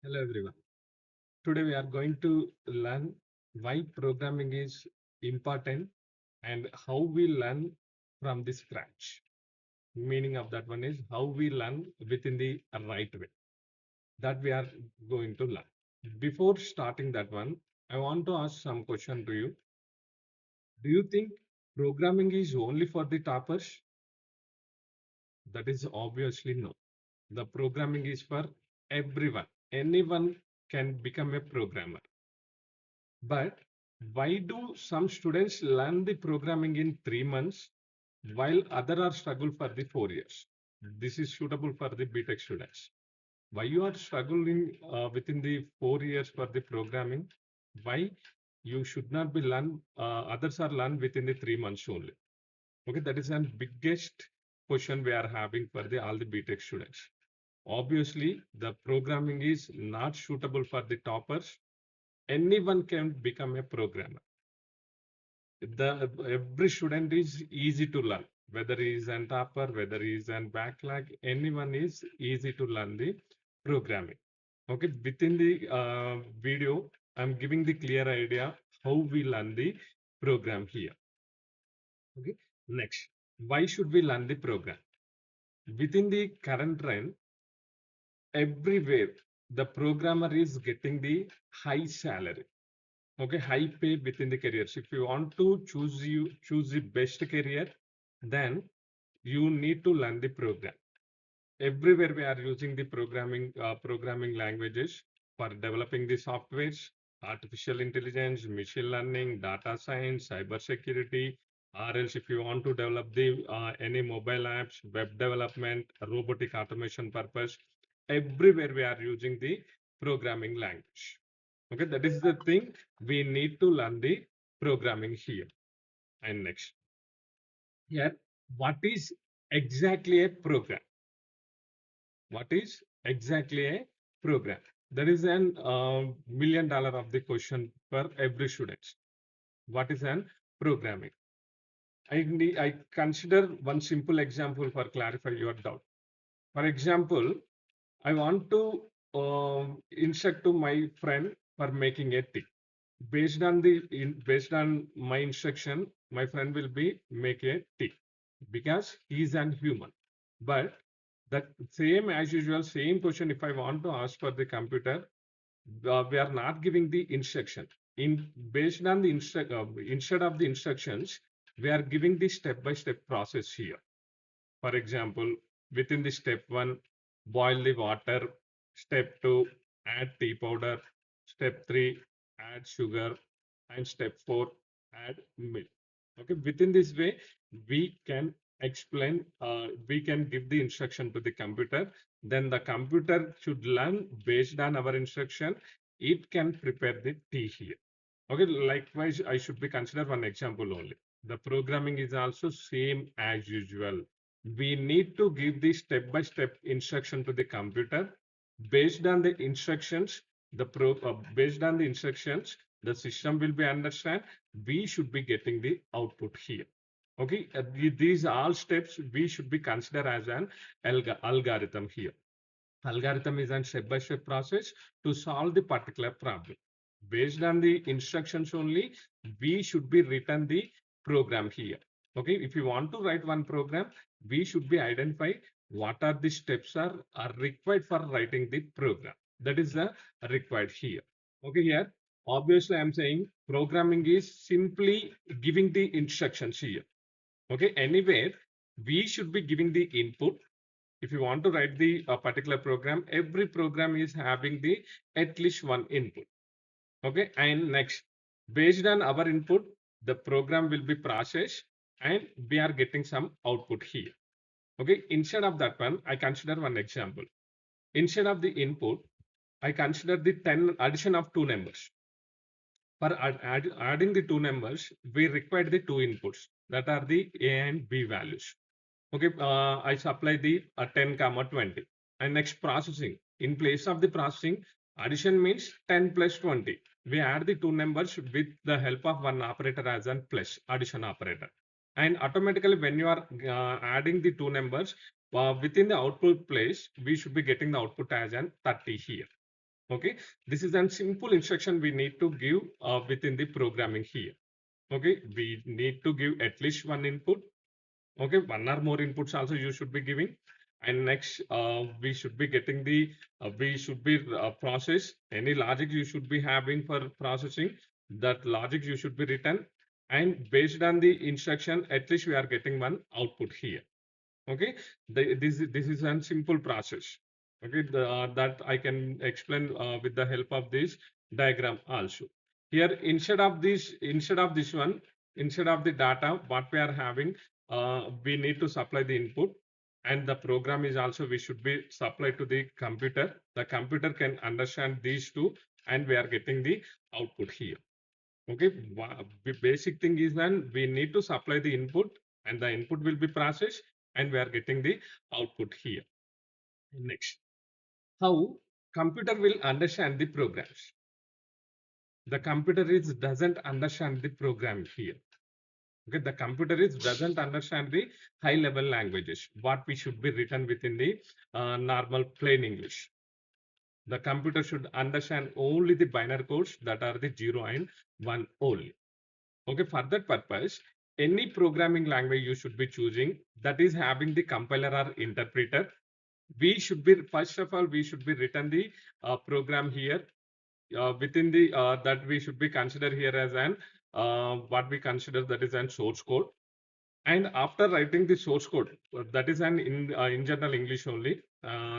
Hello everyone. Today we are going to learn why programming is important and how we learn from the scratch. Meaning of that one is how we learn within the right way. That we are going to learn. Before starting that one, I want to ask some question to you. Do you think programming is only for the toppers? That is obviously no. The programming is for everyone. Anyone can become a programmer. But why do some students learn the programming in 3 months while other are struggle for the 4 years? This is suitable for the BTech students. Why you are struggling within the 4 years for the programming? Why you should not be learn? Others are learned within the 3 months only. Okay, that is the biggest question we are having for the all the BTech students. Obviously, the programming is not suitable for the toppers. Anyone can become a programmer. Every student is easy to learn, whether he is an topper, whether he is an backlog, anyone is easy to learn the programming. Okay, within the video I'm giving the clear idea how we learn the program here. Okay, next, why should we learn the program? Within the current trend, everywhere the programmer is getting the high salary. Okay, high pay within the careers. If you want to choose the best career, then you need to learn the program. Everywhere we are using the programming languages for developing the softwares, artificial intelligence, machine learning, data science, cyber security, or else if you want to develop the any mobile apps, web development, robotic automation purpose, everywhere we are using the programming language. Okay, that is the thing we need to learn the programming here. And next, here, what is exactly a program? What is exactly a program? There is an $1 million of the question for every student. What is an programming? I consider one simple example for clarify your doubt. For example, I want to instruct to my friend for making a tea. Based on my instruction, my friend will be make a tea because he is an human. But that same as usual, same question. If I want to ask for the computer, we are not giving the instruction. Based on the instead of the instructions, we are giving the step-by-step process here. For example, within the step one, boil the water. Step two, add tea powder. Step three, add sugar. And step four, add milk. Okay, within this way, we can explain, we can give the instruction to the computer. Then the computer should learn based on our instruction. It can prepare the tea here. Okay, likewise, I should be consider one example only. The programming is also same as usual. We need to give the step-by-step instruction to the computer. Based on the instructions, based on the instructions, the system will be understand. We should be getting the output here. Okay, these all steps we should be consider as an algorithm here. Algorithm is a step-by-step process to solve the particular problem. Based on the instructions only, we should be written the program here. Okay, if you want to write one program, we should be identify what are the steps are required for writing the program. That is the required here. Okay, here, obviously I'm saying programming is simply giving the instructions here. Okay, anywhere we should be giving the input. If you want to write the particular program, every program is having the at least one input. Okay, and next, based on our input, the program will be processed and we are getting some output here. Okay, instead of that one, I consider one example. Instead of the input, I consider the 10 addition of two numbers. For adding the two numbers, we require the two inputs that are the A and B values. Okay, I supply the 10 comma 20. And next, processing. In place of the processing, addition means 10 plus 20. We add the two numbers with the help of one operator as an plus addition operator. And automatically when you are adding the two numbers within the output place, we should be getting the output as an 30 here. Okay, this is a simple instruction we need to give within the programming here. Okay, we need to give at least one input. Okay, one or more inputs also you should be giving. And next, we should be getting the, we should be process any logic you should be having for processing. That logic you should be written. And based on the instruction, at least we are getting one output here. Okay, this is a simple process. Okay, that I can explain with the help of this diagram also. Here, instead of this one, instead of the data, what we are having, we need to supply the input, and the program is also we should be supplied to the computer. The computer can understand these two, and we are getting the output here. Okay, the basic thing is then we need to supply the input, and the input will be processed, and we are getting the output here. Next, how computer will understand the programs. The computer is doesn't understand the program here. Okay, the computer is doesn't understand the high level languages, what we should be written within the normal plain English. The computer should understand only the binary codes that are the 0 and 1 only. Okay, for that purpose, any programming language you should be choosing that is having the compiler or interpreter, we should be, first of all, we should be written the program here within the that we should be considered here as an what we consider that is an source code. And after writing the source code, that is an in general English only,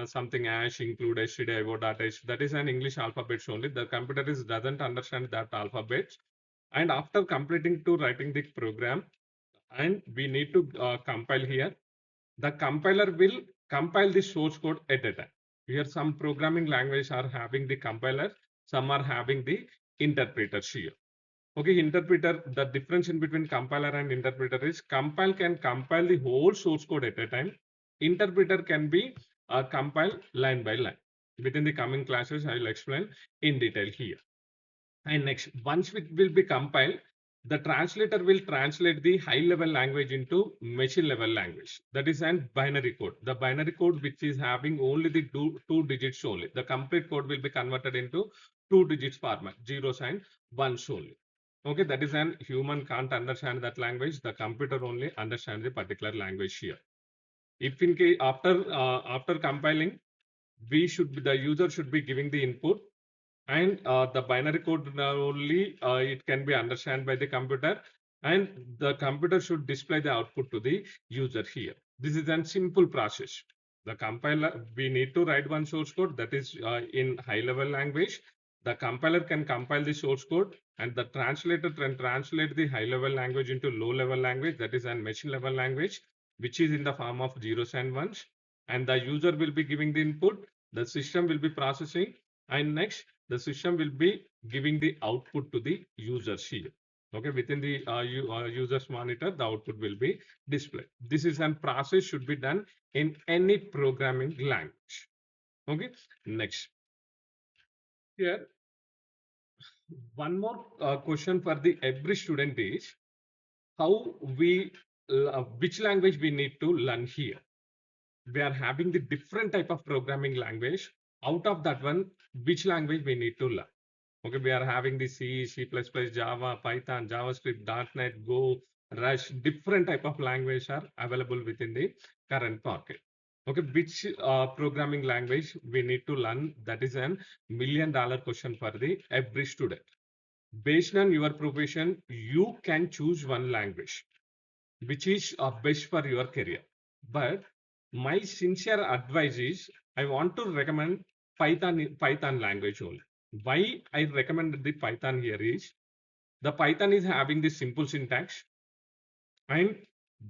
something as include stdio.h, that is an English alphabets only. The computer is doesn't understand that alphabets. And after completing to writing the program, and we need to compile here, the compiler will compile the source code at a time. Here some programming languages are having the compiler, some are having the interpreters here. Okay, interpreter, the difference in between compiler and interpreter is compile can compile the whole source code at a time. Interpreter can be compiled line by line. Within the coming classes, I will explain in detail here. And next, once it will be compiled, the translator will translate the high level language into machine level language. That is an binary code. The binary code which is having only the two digits only. The complete code will be converted into 2 digits format, zeros and ones only. Okay, that is an human can't understand that language. The computer only understands the particular language here. If in case after compiling, the user should be giving the input, and the binary code only it can be understood by the computer, and the computer should display the output to the user here. This is a simple process. The compiler, we need to write one source code that is in high level language. The compiler can compile the source code, and the translator can translate the high level language into low level language, that is a machine level language, which is in the form of zeros and ones. And the user will be giving the input, the system will be processing, and next the system will be giving the output to the users here. Okay, within the users monitor, the output will be displayed. This is a process should be done in any programming language. Okay, next. Here, one more question for the every student is how we, which language we need to learn here. We are having the different type of programming language. Out of that one, which language we need to learn? Okay, we are having the C, C++, Java, Python, JavaScript, .NET, Go, Rush, different type of language are available within the current market. Okay, which programming language we need to learn? That is an $1 million question for the every student. Based on your profession, you can choose one language, which is best for your career. But my sincere advice is I want to recommend Python language only. Why I recommend the Python here is the Python is having the simple syntax, and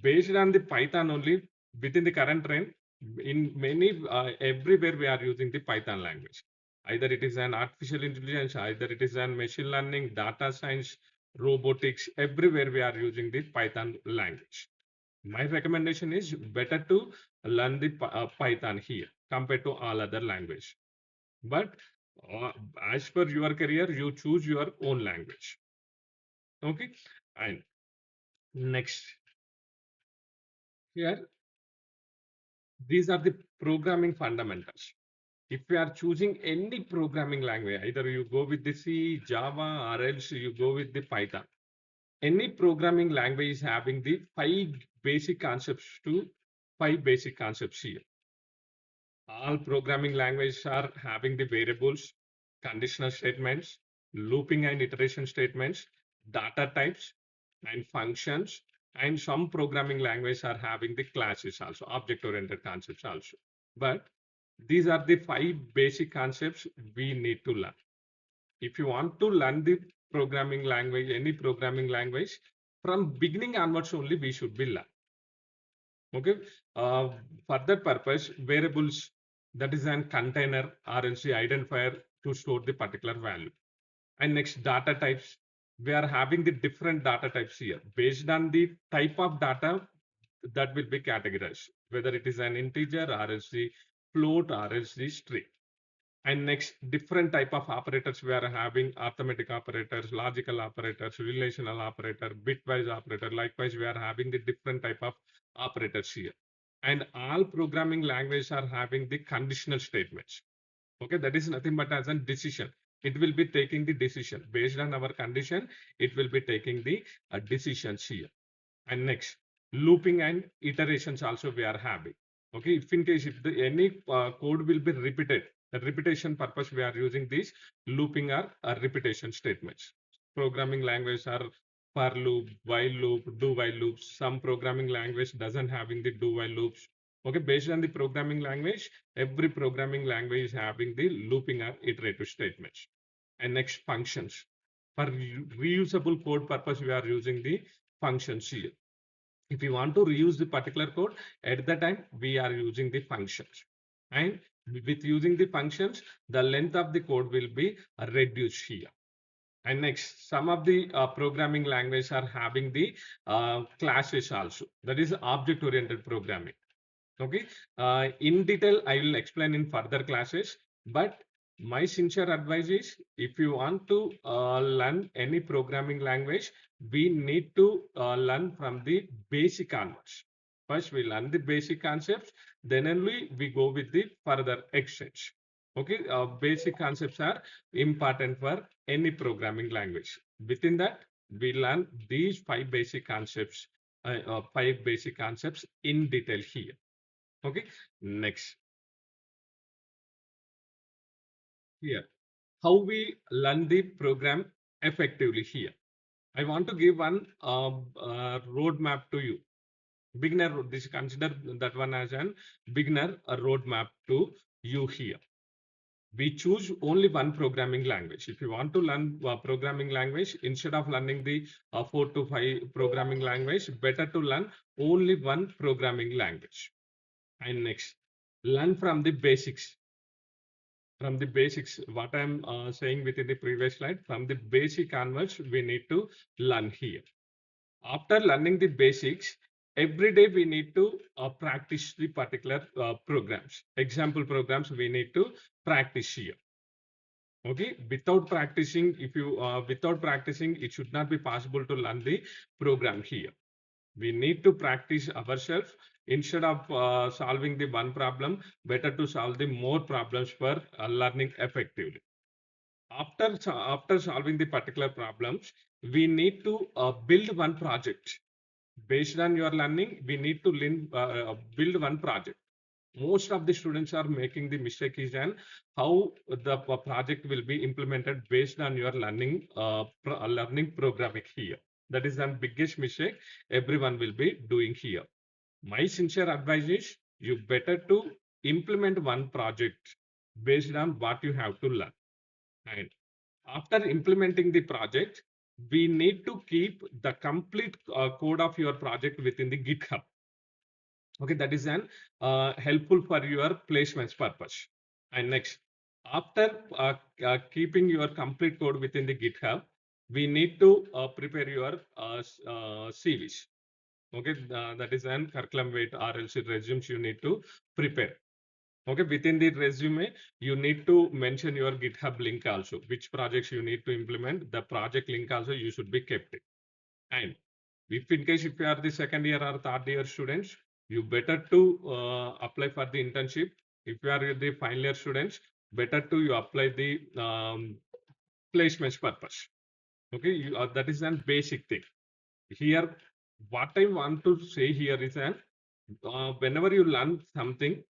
based on the Python only within the current trend, in many everywhere we are using the Python language. Either it is an artificial intelligence, either it is an machine learning, data science, robotics, everywhere we are using the Python language. My recommendation is better to learn the Python here compared to all other language. But uh, as per your career, you choose your own language. Okay, and next here, these are the programming fundamentals. If you are choosing any programming language, either you go with the C, Java, or else you go with the Python. Any programming language is having the five basic concepts here. All programming languages are having the variables, conditional statements, looping and iteration statements, data types, and functions. And some programming languages are having the classes also, object-oriented concepts also. But these are the five basic concepts we need to learn. If you want to learn the programming language, any programming language, from beginning onwards only we should be learn. Okay. For that purpose, variables, that is an container or else the identifier to store the particular value. And next, data types. We are having the different data types here based on the type of data that will be categorized, whether it is an integer or else the float or else the string. And next, different type of operators we are having: arithmetic operators, logical operators, relational operator, bitwise operator. Likewise, we are having the different type of operators here. And all programming languages are having the conditional statements. Okay, that is nothing but as a decision. It will be taking the decision based on our condition. It will be taking the decisions here. And next, looping and iterations also we are having. Okay, if in case if any code will be repeated, the repetition purpose we are using these looping or repetition statements. Programming languages are for loop, while loop, do while loops. Some programming language doesn't having the do while loops. Okay, based on the programming language, every programming language is having the looping or iterative statements. And next, functions. For reusable code purpose, we are using the functions here. If you want to reuse the particular code, at the time we are using the functions. And with using the functions, the length of the code will be reduced here. And next, some of the programming languages are having the classes also. That is object-oriented programming. Okay. In detail, I will explain in further classes. But my sincere advice is, if you want to learn any programming language, we need to learn from the basic onwards. First, we learn the basic concepts, then only we go with the further exchange. Okay, basic concepts are important for any programming language. Within that, we learn these five basic concepts in detail here. Okay, next, here, how we learn the program effectively here. I want to give one roadmap to you. Beginner, this consider that one as an beginner roadmap to you here. We choose only one programming language. If you want to learn programming language, instead of learning the 4 to 5 programming language, better to learn only one programming language. And next, learn from the basics. From the basics, what I'm saying within the previous slide, from the basic onwards, we need to learn here. After learning the basics, every day we need to practice the particular programs. Example programs we need to practice here. Okay, without practicing, it should not be possible to learn the program here. We need to practice ourselves. Instead of solving the one problem, better to solve the more problems for learning effectively. After solving the particular problems, we need to build one project. Based on your learning, we need to build one project. Most of the students are making the mistake is then how the project will be implemented based on your learning programming here. That is the biggest mistake everyone will be doing here. My sincere advice is, you better to implement one project based on what you have to learn. And after implementing the project, we need to keep the complete code of your project within the GitHub. Okay, that is an helpful for your placements purpose. And next, after keeping your complete code within the GitHub, we need to prepare your CVs. Okay, that is an curriculum weight or else resumes you need to prepare. Okay, within the resume, you need to mention your GitHub link also, which projects you need to implement. The project link also you should be kept it. And if in case if you are the second year or third year students, you better to apply for the internship. If you are the final year students, better to you apply the placements purpose. Okay, that is an basic thing. Here, what I want to say here is that whenever you learn something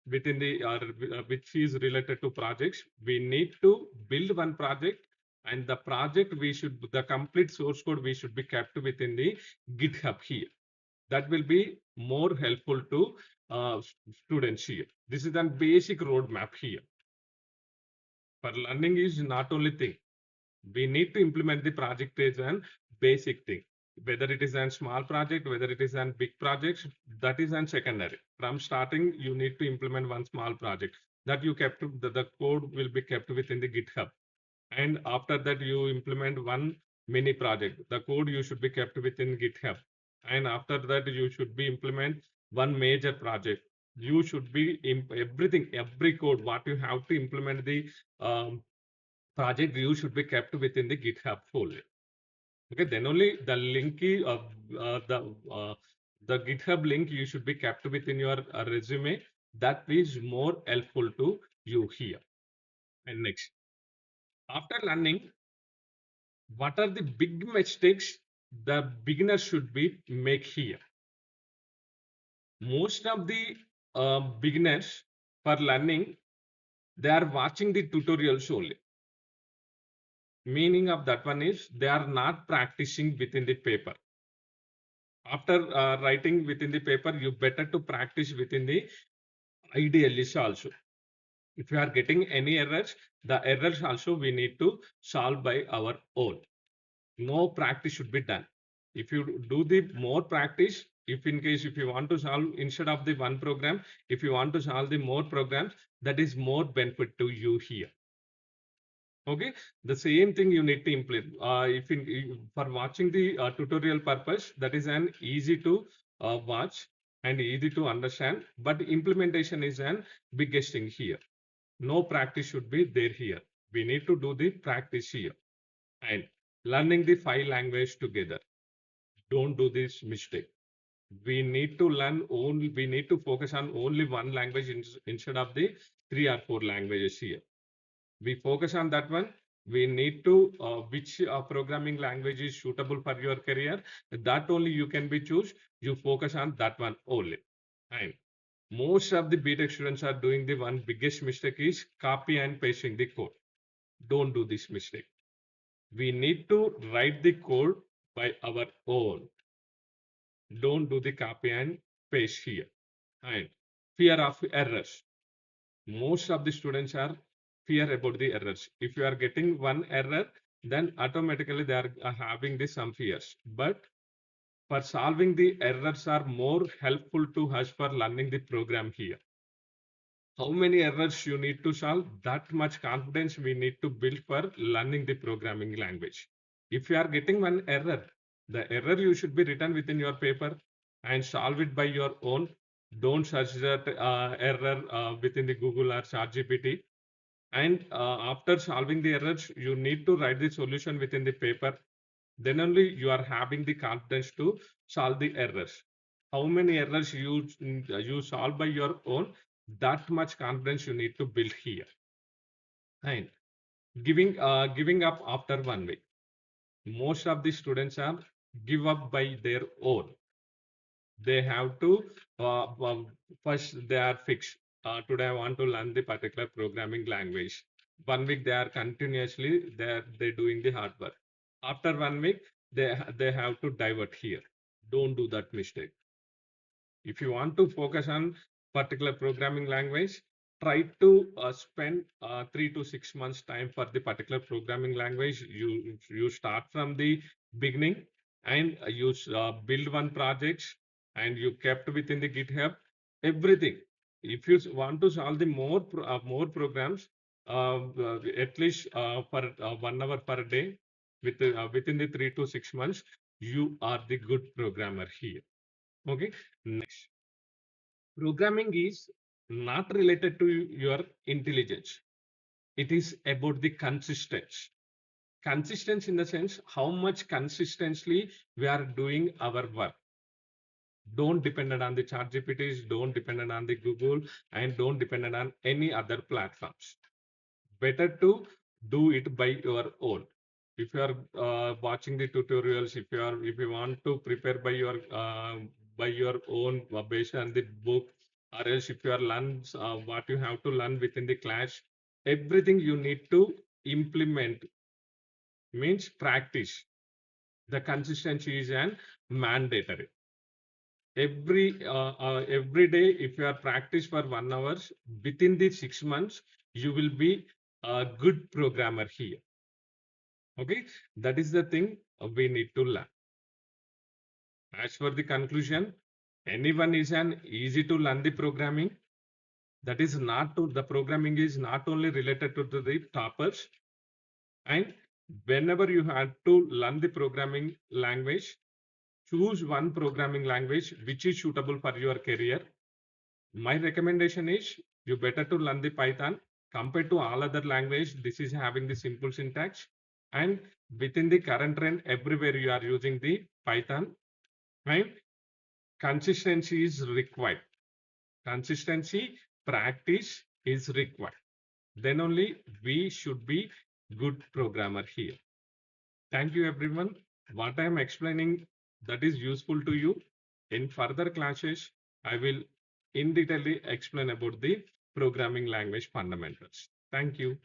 within the which is related to projects, we need to build one project, and the project the complete source code we should be kept within the GitHub here. That will be more helpful to students here. This is a basic roadmap here. For learning is not only thing. We need to implement the project as an basic thing. Whether it is a small project, whether it is a big project, that is an secondary. From starting, you need to implement one small project that you kept, the code will be kept within the GitHub. And after that, you implement one mini project. The code you should be kept within GitHub. And after that, you should be implement one major project. You should be everything, every code, what you have to implement the project view should be kept within the GitHub folder. Okay, then only the link the GitHub link you should be kept within your resume. That is more helpful to you here. And next, after learning, what are the big mistakes the beginner should be make here? Most of the beginners for learning, they are watching the tutorials only. Meaning of that one is they are not practicing within the paper. After writing within the paper, you better to practice within the IDLs also. If you are getting any errors, the errors also we need to solve by our own. No practice should be done. If you do the more practice, if in case if you want to solve instead of the one program, if you want to solve the more programs, that is more benefit to you here. Okay, the same thing you need to implement. For watching the tutorial purpose, that is an easy to watch and easy to understand, but implementation is an biggest thing here. No practice should be there here. We need to do the practice here. And learning the 5 languages together. Don't do this mistake. We need to learn only, we need to focus on only one language instead of the 3 or 4 languages here. We focus on that one. We need to which programming language is suitable for your career, that only you can be choose. You focus on that one only. And most of the BTech students are doing the one biggest mistake is copy and pasting the code. Don't do this mistake. We need to write the code by our own. Don't do the copy and paste here. And fear of errors. Most of the students are fear about the errors. If you are getting one error, then automatically they are having the some fears. But for solving the errors are more helpful to us for learning the program here. How many errors you need to solve? That much confidence we need to build for learning the programming language. If you are getting one error, the error you should be written within your paper and solve it by your own. Don't search that error within the Google or ChatGPT. And after solving the errors, you need to write the solution within the paper. Then only you are having the confidence to solve the errors. How many errors you solve by your own, that much confidence you need to build here. And giving up after 1 week. Most of the students are give up by their own. They have to first they are fixed. Today I want to learn the particular programming language. 1 week they are continuously they doing the hard work. After 1 week they have to divert here. Don't do that mistake. If you want to focus on particular programming language, try to spend 3 to 6 months time for the particular programming language. You start from the beginning and you build one project and you kept within the GitHub everything. If you want to solve the more programs, at least for 1 hour per day, within the 3 to 6 months, you are the good programmer here. Okay, next. Programming is not related to your intelligence. It is about the consistency. Consistency in the sense how much consistently we are doing our work. Don't depend on the chat GPTs, don't depend on the Google, and don't depend on any other platforms. Better to do it by your own. If you are watching the tutorials, if you want to prepare by your own based on the book, or else if you are learn what you have to learn within the class, everything you need to implement, means practice. The consistency is an mandatory. Every day, if you are practice for 1 hour, within the 6 months, you will be a good programmer here. Okay, that is the thing we need to learn. As for the conclusion, anyone is an easy to learn the programming. That is not to the programming is not only related to the toppers. And whenever you have to learn the programming language, choose one programming language which is suitable for your career. My recommendation is you better to learn the Python compared to all other language. This is having the simple syntax, and within the current trend, everywhere you are using the Python, and consistency is required. Consistency, practice is required. Then only we should be good programmer here. Thank you, everyone. What I am explaining that is useful to you. In further classes, I will in detail explain about the programming language fundamentals. Thank you.